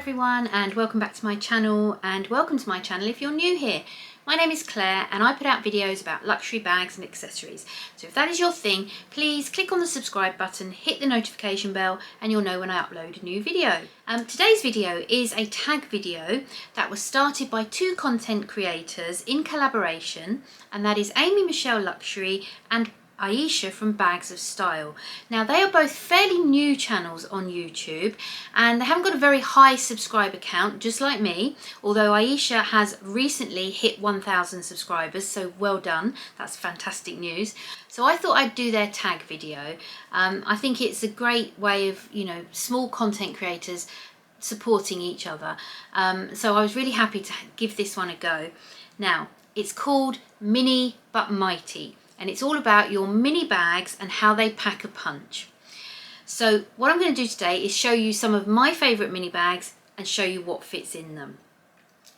everyone, and welcome back to my channel, and welcome to my channel if you're new here. My name is Claire and I put out videos about luxury bags and accessories. So if that is your thing, please click on the subscribe button, hit the notification bell, and you'll know when I upload a new video. Today's video is a tag video that was started by two content creators in collaboration, and that is Amy Michelle Luxury and Aisha from Bags of Style. Now they are both fairly new channels on YouTube and they haven't got a very high subscriber count, just like me, although Aisha has recently hit 1,000 subscribers, so well done, that's fantastic news. So I thought I'd do their tag video. I think it's a great way of, small content creators supporting each other. So I was really happy to give this one a go. Now it's called Mini But Mighty, and it's all about your mini bags and how they pack a punch. So what I'm going to do today is show you some of my favourite mini bags and show you what fits in them.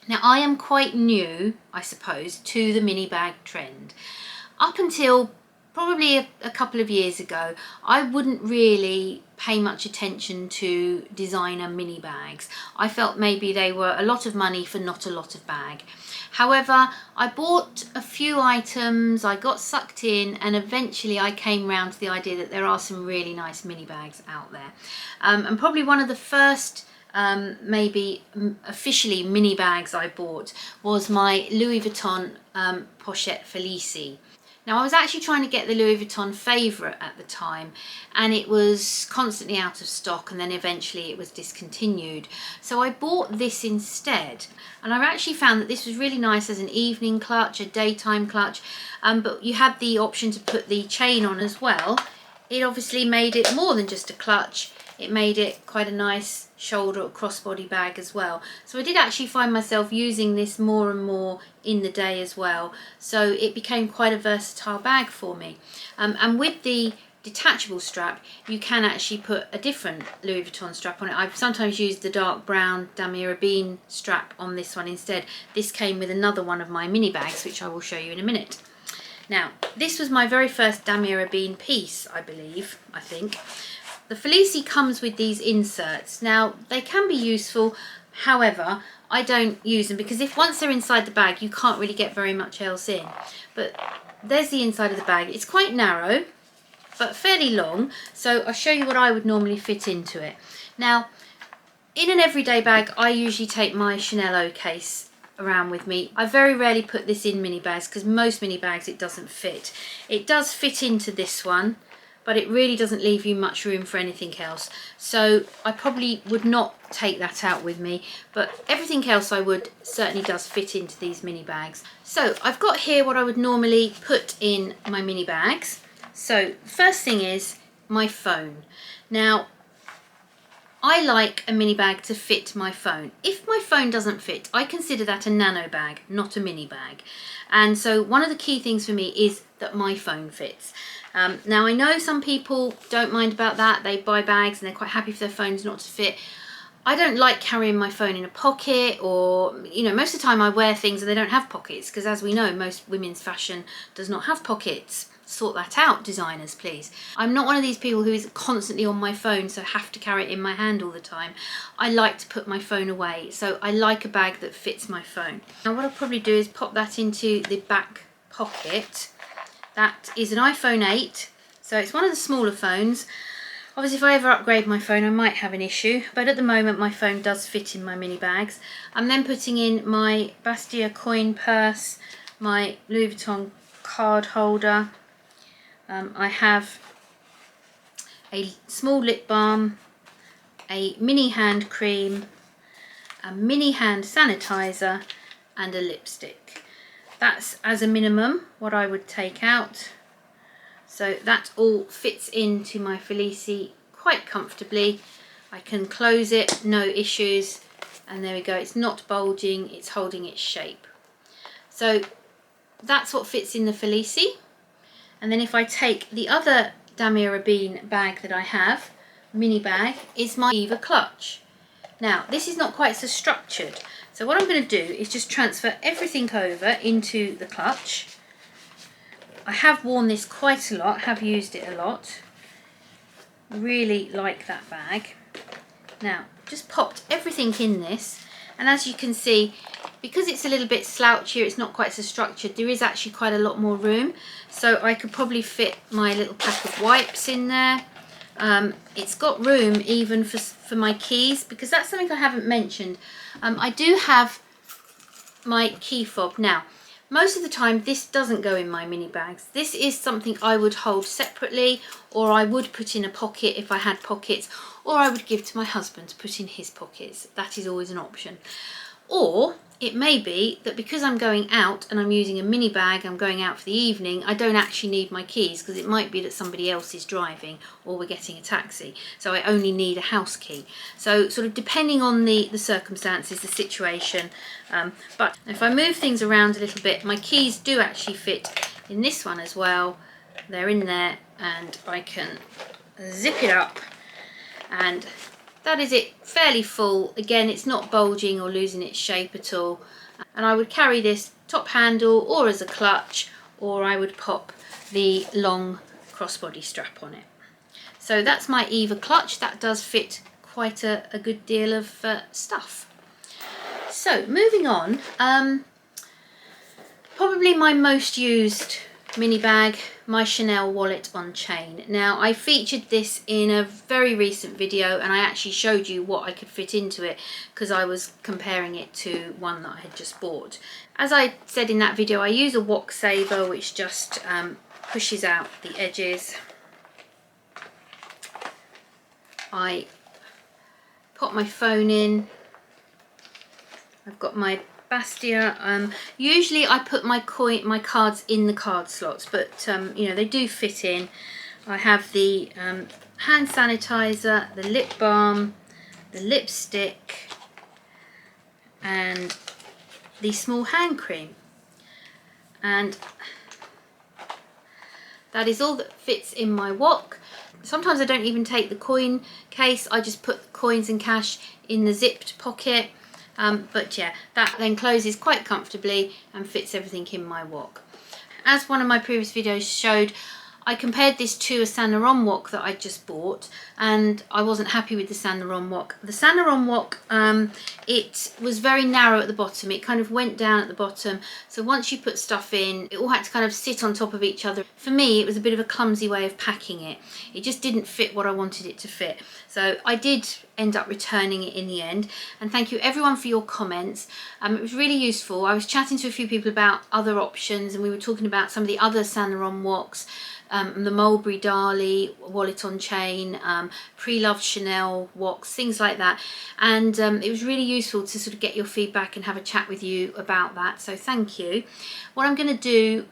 Now I am quite new, I suppose, to the mini bag trend. Up until probably a couple of years ago, I wouldn't really pay much attention to designer mini bags. I felt maybe they were a lot of money for not a lot of bag. However, I bought a few items, I got sucked in, and eventually I came round to the idea that there are some really nice mini bags out there. And probably one of the first maybe officially mini bags I bought was my Louis Vuitton Pochette Felicie. Now I was actually trying to get the Louis Vuitton Favourite at the time, and it was constantly out of stock, and then eventually it was discontinued. So I bought this instead, and I actually found that this was really nice as an evening clutch, a daytime clutch, but you had the option to put the chain on as well. It obviously made it more than just a clutch. It made it quite a nice shoulder or crossbody bag as well. So I did actually find myself using this more and more in the day as well. So it became quite a versatile bag for me. And with the detachable strap, you can actually put a different Louis Vuitton strap on it. I've sometimes used the dark brown damier ebene strap on this one instead. This came with another one of my mini bags, which I will show you in a minute. Now, this was my very first damier ebene piece, I think. The Felicie comes with these inserts. Now, they can be useful, however, I don't use them because once they're inside the bag, you can't really get very much else in. But there's the inside of the bag. It's quite narrow, but fairly long, so I'll show you what I would normally fit into it. Now, in an everyday bag, I usually take my Chanel case around with me. I very rarely put this in mini bags because most mini bags it doesn't fit. It does fit into this one, but it really doesn't leave you much room for anything else. So I probably would not take that out with me, but everything else I would certainly does fit into these mini bags. So I've got here what I would normally put in my mini bags. So first thing is my phone. Now, I like a mini bag to fit my phone. If my phone doesn't fit, I consider that a nano bag, not a mini bag. And so one of the key things for me is that my phone fits. Now I know some people don't mind about that. They buy bags and they're quite happy for their phones not to fit. I don't like carrying my phone in a pocket, or, most of the time I wear things and they don't have pockets, because as we know, most women's fashion does not have pockets. Sort that out, designers, please. I'm not one of these people who is constantly on my phone, so have to carry it in my hand all the time. I like to put my phone away, so I like a bag that fits my phone. Now what I'll probably do is pop that into the back pocket. That is an iPhone 8, so it's one of the smaller phones. Obviously if I ever upgrade my phone I might have an issue, but at the moment my phone does fit in my mini bags. I'm then putting in my Bastia coin purse, my Louis Vuitton card holder. I have a small lip balm, a mini hand cream, a mini hand sanitizer, and a lipstick. That's as a minimum what I would take out. So that all fits into my Felicie quite comfortably. I can close it, no issues, and there we go. It's not bulging, it's holding its shape. So that's what fits in the Felicie. And then if I take the other damier ebene bag that I have, mini bag, is my Eva clutch. Now this is not quite so structured, so what I'm going to do is just transfer everything over into the clutch. I have worn this quite a lot, have used it a lot. Really like that bag. Now just popped everything in this, and as you can see, because it's a little bit slouchier, it's not quite so structured, there is actually quite a lot more room, so I could probably fit my little pack of wipes in there. It's got room even for my keys, because that's something I haven't mentioned. I do have my key fob. Now, most of the time this doesn't go in my mini bags. This is something I would hold separately, or I would put in a pocket if I had pockets, or I would give to my husband to put in his pockets. That is always an option. Or it may be that because I'm going out and I'm using a mini bag, I'm going out for the evening, I don't actually need my keys, because it might be that somebody else is driving or we're getting a taxi, so I only need a house key. So sort of depending on the circumstances, the situation. But if I move things around a little bit, my keys do actually fit in this one as well. They're in there, and I can zip it up, and that is it, fairly full. Again, it's not bulging or losing its shape at all. And I would carry this top handle or as a clutch, or I would pop the long crossbody strap on it. So that's my Eva clutch. That does fit quite a good deal of stuff. So moving on, probably my most used mini bag, my Chanel wallet on chain. Now, I featured this in a very recent video, and I actually showed you what I could fit into it because I was comparing it to one that I had just bought. As I said in that video, I use a wok saver which just pushes out the edges. I pop my phone in. I've got my Bastia. Usually I put my cards in the card slots, but you know, they do fit in. I have the hand sanitizer, the lip balm, the lipstick, and the small hand cream, and that is all that fits in my wok. Sometimes I don't even take the coin case, I just put the coins and cash in the zipped pocket. But yeah, that then closes quite comfortably and fits everything in my wok. As one of my previous videos showed, I compared this to a Saint Laurent wok that I just bought, and I wasn't happy with the Saint Laurent wok. The Saint Laurent wok, it was very narrow at the bottom. It kind of went down at the bottom, so once you put stuff in, it all had to kind of sit on top of each other. For me, it was a bit of a clumsy way of packing it. It just didn't fit what I wanted it to fit. So I did end up returning it in the end, and thank you everyone for your comments. It was really useful. I was chatting to a few people about other options, and we were talking about some of the other Saint Laurent woks, the Mulberry Darley wallet on chain, pre-loved Chanel woks, things like that, and it was really useful to sort of get your feedback and have a chat with you about that, so thank you. What I'm going to do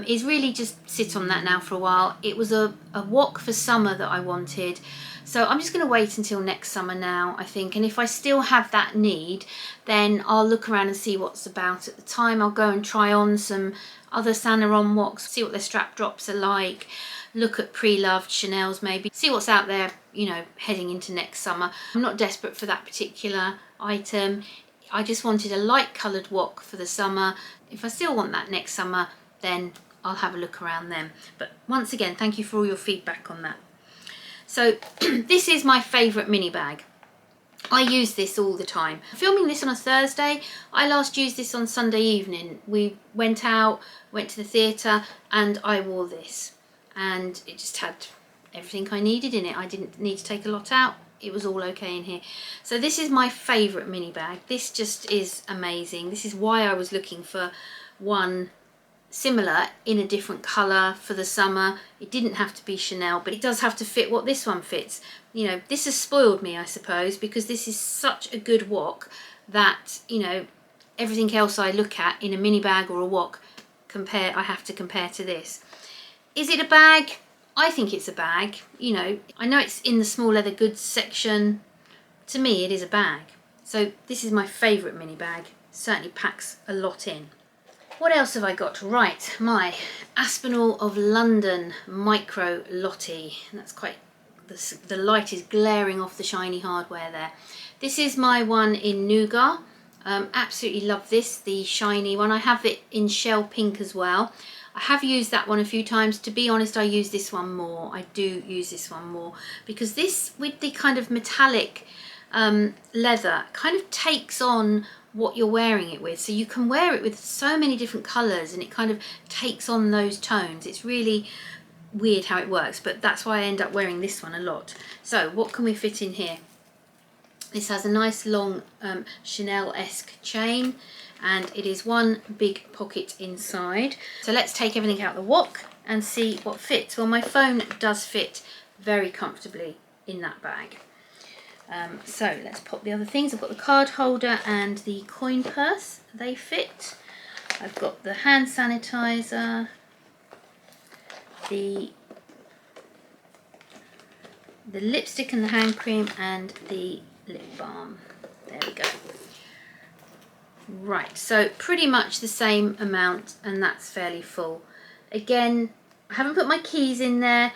is really just sit on that now for a while. It was a wok for summer that I wanted, so I'm just going to wait until next summer now, I think, and if I still have that need, then I'll look around and see what's about at the time. I'll go and try on some other Saint Laurent woks, see what their strap drops are like, look at pre-loved Chanel's maybe, see what's out there, you know, heading into next summer. I'm not desperate for that particular item. I just wanted a light coloured wok for the summer. If I still want that next summer, then I'll have a look around then. But once again, thank you for all your feedback on that. So this is my favourite mini bag. I use this all the time. Filming this on a Thursday, I last used this on Sunday evening. We went out, went to the theatre, and I wore this. And it just had everything I needed in it. I didn't need to take a lot out. It was all okay in here. So this is my favourite mini bag. This just is amazing. This is why I was looking for one similar in a different colour for the summer. It didn't have to be Chanel, but it does have to fit what this one fits. You know, this has spoiled me, I suppose, because this is such a good wok that, you know, everything else I look at in a mini bag or a wok, I have to compare to this. Is it a bag? I think it's a bag. You know it's in the small leather goods section. To me, it is a bag. So this is my favourite mini bag. Certainly packs a lot in. What else have I got? Right, my Aspinal of London Micro Lottie. That's quite, the light is glaring off the shiny hardware there. This is my one in Nougat. Absolutely love this, the shiny one. I have it in shell pink as well. I have used that one a few times. To be honest, I use this one more. I do use this one more because this, with the kind of metallic leather kind of takes on what you're wearing it with, so you can wear it with so many different colours and it kind of takes on those tones. It's really weird how it works, but that's why I end up wearing this one a lot. So what can we fit in here? This has a nice long Chanel-esque chain, and it is one big pocket inside. So let's take everything out the wok and see what fits. Well, my phone does fit very comfortably in that bag. So let's pop the other things. I've got the card holder and the coin purse, they fit. I've got the hand sanitizer, the lipstick and the hand cream, and the lip balm. There we go. Right, so pretty much the same amount, and that's fairly full. Again, I haven't put my keys in there.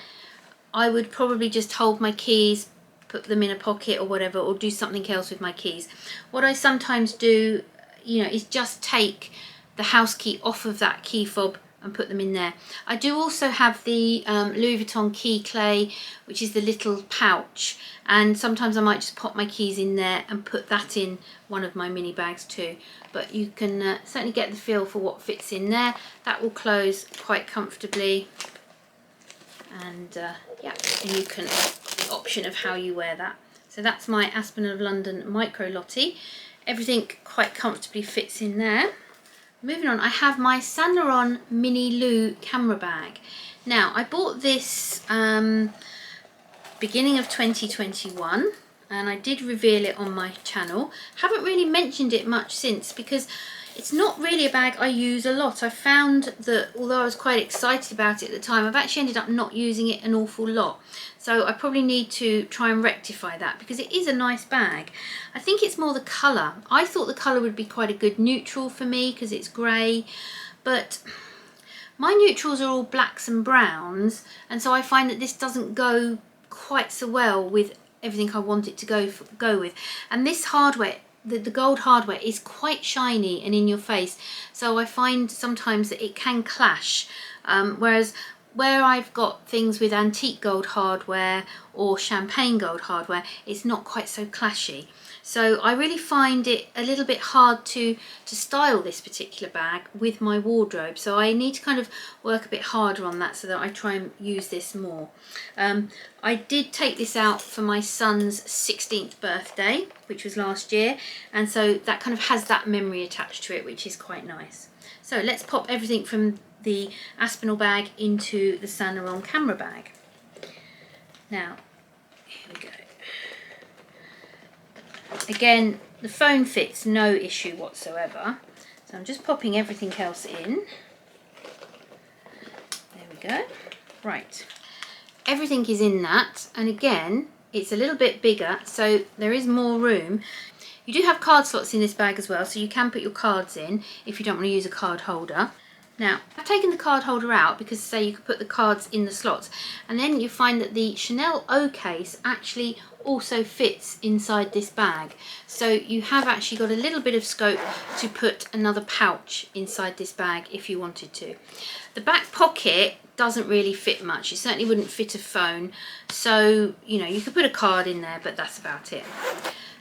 I would probably just hold my keys, put them in a pocket or whatever, or do something else with my keys. What I sometimes do, you know, is just take the house key off of that key fob and put them in there. I do also have the Louis Vuitton key clay, which is the little pouch, and sometimes I might just pop my keys in there and put that in one of my mini bags too. But you can certainly get the feel for what fits in there. That will close quite comfortably, and yeah, and you can, the option of how you wear that. So that's my Aspinal of London micro lottie. Everything quite comfortably fits in there. Moving on, I have my Saint Laurent Mini Lou camera bag. Now, I bought this beginning of 2021, and I did reveal it on my channel. Haven't really mentioned it much since, because it's not really a bag I use a lot. I found that although I was quite excited about it at the time, I've actually ended up not using it an awful lot. So I probably need to try and rectify that, because it is a nice bag. I think it's more the colour. I thought the colour would be quite a good neutral for me because it's grey, but my neutrals are all blacks and browns, and so I find that this doesn't go quite so well with everything I want it to go with. And this hardware, the gold hardware, is quite shiny and in your face, so I find sometimes that it can clash, whereas where I've got things with antique gold hardware or champagne gold hardware, it's not quite so clashy. So I really find it a little bit hard to style this particular bag with my wardrobe, so I need to kind of work a bit harder on that so that I try and use this more. I did take this out for my son's 16th birthday, which was last year, and so that kind of has that memory attached to it, which is quite nice. So let's pop everything from the Aspinal bag into the Saint Laurent camera bag. Now, here we go. Again, the phone fits no issue whatsoever, so I'm just popping everything else in. There we go. Right, everything is in that, and again, it's a little bit bigger, so there is more room. You do have card slots in this bag as well, so you can put your cards in if you don't want to use a card holder. Now, I've taken the card holder out because, say, you could put the cards in the slots, and then you find that the Chanel O case actually also fits inside this bag. So you have actually got a little bit of scope to put another pouch inside this bag if you wanted to. The back pocket doesn't really fit much. It certainly wouldn't fit a phone. So, you know, you could put a card in there, but that's about it.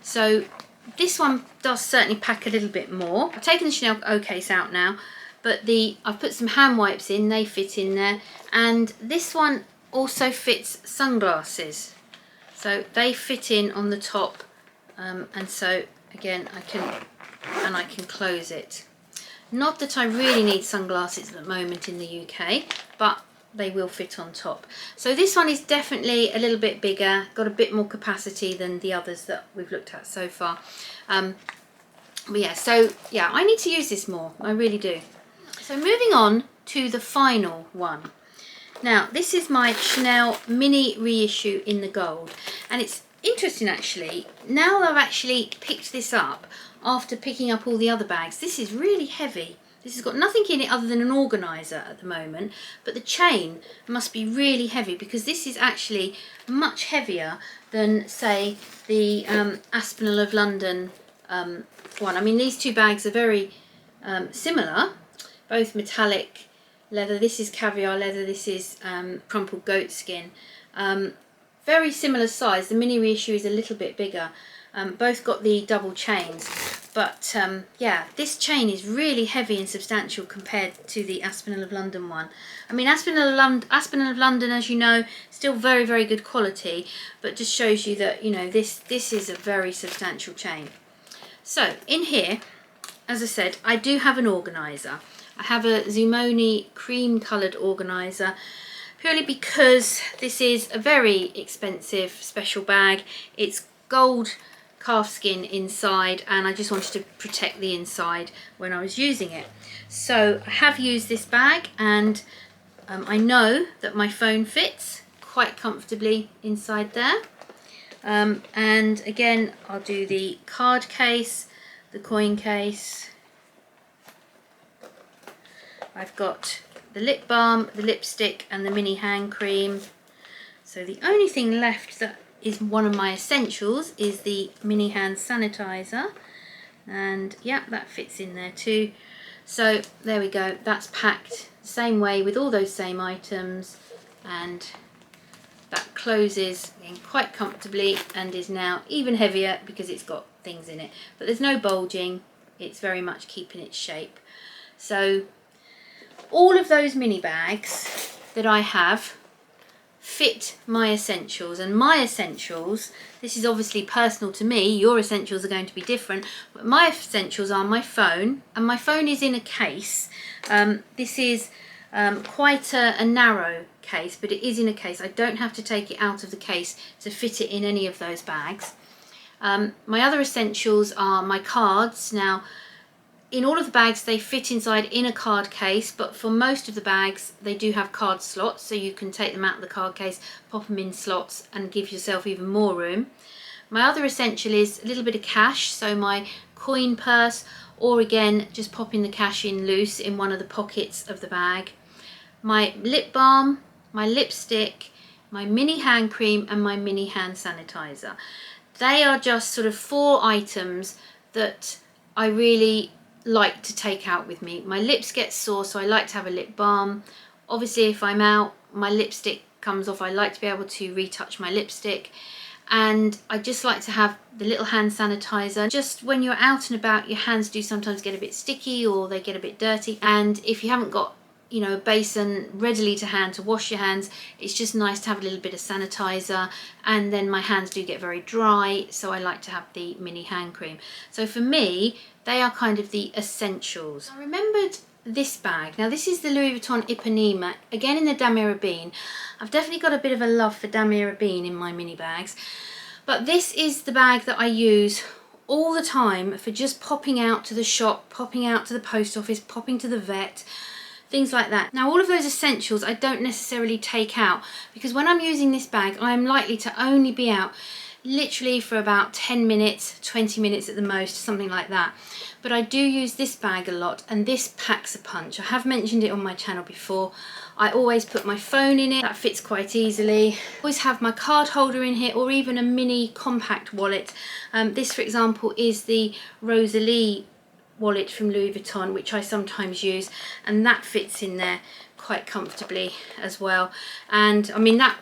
So this one does certainly pack a little bit more. I've taken the Chanel O case out now, but I've put some hand wipes in, they fit in there, and this one also fits sunglasses, so they fit in on the top, and so again I can close it. Not that I really need sunglasses at the moment in the UK, but they will fit on top. So this one is definitely a little bit bigger, got a bit more capacity than the others that we've looked at so far. But yeah, so yeah, I need to use this more, I really do. So moving on to the final one. Now, this is my Chanel mini reissue in the gold, and it's interesting actually, now that I've actually picked this up after picking up all the other bags, this is really heavy. This has got nothing in it other than an organiser at the moment, but the chain must be really heavy because this is actually much heavier than, say, the Aspinal of London one. I mean, these two bags are very similar, both metallic leather. This is caviar leather, this is crumpled goat skin. Very similar size. The mini reissue is a little bit bigger, Both got the double chains, but yeah, this chain is really heavy and substantial compared to the Aspinal of London one. I mean, Aspinal of London, as you know, still very, very good quality, but just shows you that, you know, this is a very substantial chain. So in here, as I said, I do have an organiser. I have a Zumoni cream coloured organiser, purely because this is a very expensive special bag. It's gold calfskin inside, and I just wanted to protect the inside when I was using it. So I have used this bag, and I know that my phone fits quite comfortably inside there. And again, I'll do the card case, the coin case. I've got the lip balm, the lipstick, and the mini hand cream. So the only thing left that is one of my essentials is the mini hand sanitizer, and yeah, that fits in there too. So there we go, that's packed the same way with all those same items, and that closes in quite comfortably and is now even heavier because it's got things in it, but there's no bulging, it's very much keeping its shape. So all of those mini bags that I have fit my essentials, and my essentials, this is obviously personal to me, your essentials are going to be different, but my essentials are my phone, and my phone is in a case. This is quite a narrow case, but it is in a case. I don't have to take it out of the case to fit it in any of those bags. My other essentials are my cards. Now, in all of the bags they fit inside in a card case, but for most of the bags they do have card slots, so you can take them out of the card case, pop them in slots and give yourself even more room. My other essential is a little bit of cash, so my coin purse, or again just popping the cash in loose in one of the pockets of the bag. My lip balm, my lipstick, my mini hand cream, and my mini hand sanitizer. They are just sort of 4 items that I really like to take out with me. My lips get sore, so I like to have a lip balm. Obviously if I'm out, my lipstick comes off, I like to be able to retouch my lipstick, and I just like to have the little hand sanitizer. Just when you're out and about, your hands do sometimes get a bit sticky or they get a bit dirty, and if you haven't got, you know, a basin readily to hand to wash your hands, it's just nice to have a little bit of sanitizer. And then my hands do get very dry, so I like to have the mini hand cream. So for me, they are kind of the essentials. I remembered this bag. Now this is the Louis Vuitton Ipanema, again in the Damier Ebene. I've definitely got a bit of a love for Damier Ebene in my mini bags, but this is the bag that I use all the time for just popping out to the shop, popping out to the post office, popping to the vet, things like that. Now all of those essentials I don't necessarily take out, because when I'm using this bag I am likely to only be out literally for about 10 minutes, 20 minutes at the most, something like that. But I do use this bag a lot, and this packs a punch. I have mentioned it on my channel before. I always put my phone in it, that fits quite easily. I always have my card holder in here, or even a mini compact wallet. This for example is the Rosalie wallet from Louis Vuitton, which I sometimes use, and that fits in there quite comfortably as well. And I mean, that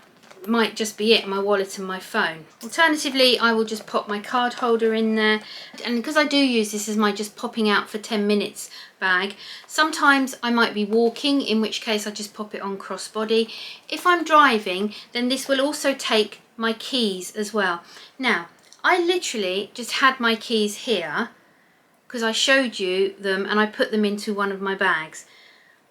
might just be it, my wallet and my phone. Alternatively, I will just pop my card holder in there, and because I do use this as my just popping out for 10 minutes bag, sometimes I might be walking, in which case I just pop it on crossbody. If I'm driving, then this will also take my keys as well. Now I literally just had my keys here because I showed you them and I put them into one of my bags.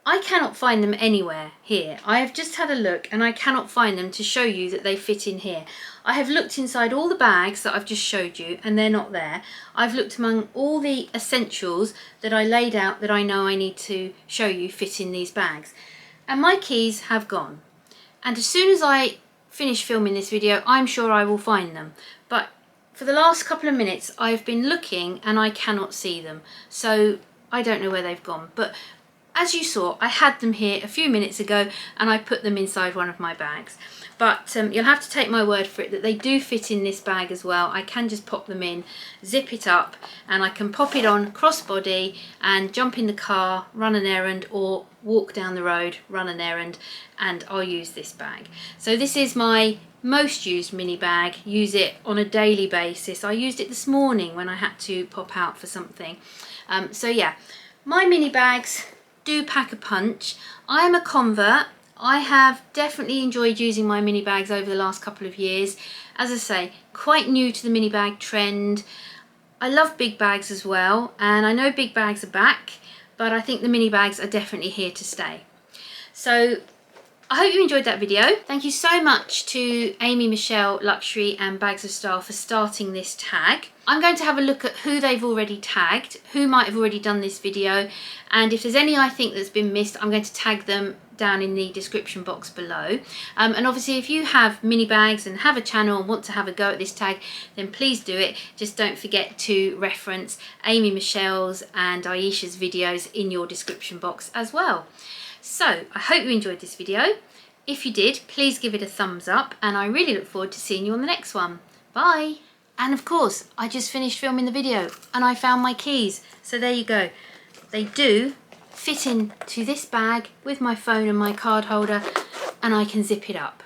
I cannot find them anywhere here. I have just had a look and I cannot find them to show you that they fit in here. I have looked inside all the bags that I've just showed you and they're not there. I've looked among all the essentials that I laid out that I know I need to show you fit in these bags, and my keys have gone. And as soon as I finish filming this video, I'm sure I will find them. But for the last couple of minutes I've been looking and I cannot see them. So I don't know where they've gone. But as you saw, I had them here a few minutes ago and I put them inside one of my bags. But you'll have to take my word for it that they do fit in this bag as well. I can just pop them in, zip it up, and I can pop it on crossbody and jump in the car, run an errand, or walk down the road, run an errand, and I'll use this bag. So this is my most used mini bag, use it on a daily basis. I used it this morning when I had to pop out for something. So yeah, my mini bags do pack a punch. I am a convert. I have definitely enjoyed using my mini bags over the last couple of years. As I say, quite new to the mini bag trend. I love big bags as well, and I know big bags are back, but I think the mini bags are definitely here to stay. So I hope you enjoyed that video. Thank you so much to Amy Michelle Luxury and Bags of Style for starting this tag. I'm going to have a look at who they've already tagged, who might have already done this video, and if there's any I think that's been missed, I'm going to tag them down in the description box below. And obviously if you have mini bags and have a channel and want to have a go at this tag, then please do it. Just don't forget to reference Amy Michelle's and Aisha's videos in your description box as well. So I hope you enjoyed this video. If you did, please give it a thumbs up, and I really look forward to seeing you on the next one. Bye. And of course, I just finished filming the video and I found my keys. So there you go. They do fit into this bag with my phone and my card holder, and I can zip it up.